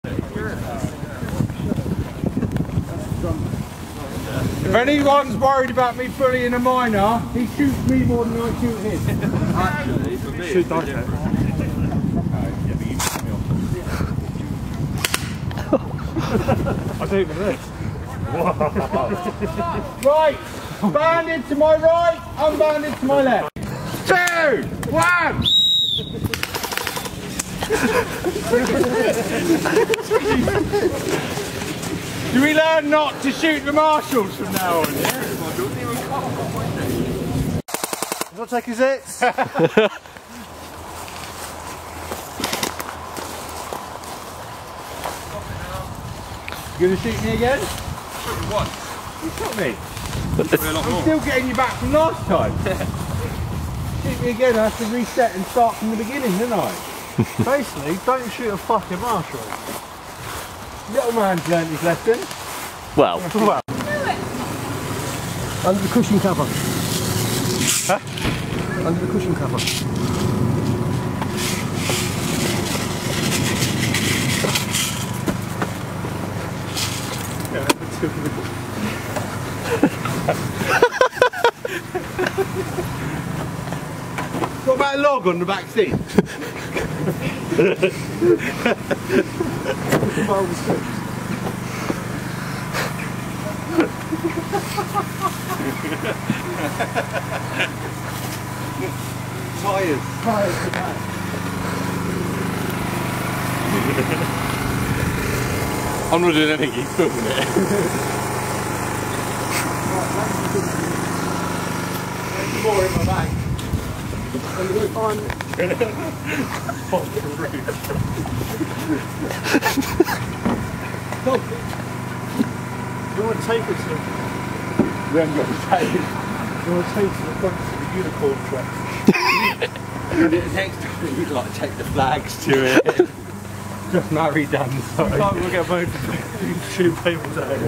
If anyone's worried about me bullying a minor, he shoots me more than I shoot him. Actually, for me, shoot I do even this. Right, banded to my right, unbanded to my left. 2, 1. Do we learn not to shoot the marshals from now on? What take is it? You gonna shoot me again? Shoot me once. You shot me. I'm still getting you back from last time. Shoot me again, I have to reset and start from the beginning, don't I? Basically, don't shoot a fucking marshal. Little man's learned his lesson. Well. Under the cushion cover. Huh? Under the cushion cover. What about a log on the back seat? Tyres. I'm not doing anything, he's filming it. There's more in my bag. On. You want to take it to? We haven't got the tape. You want to take it to the front of the unicorn truck? Next time you'd like to take the flags to it. Just marry down the side. We'll get both 2 people down.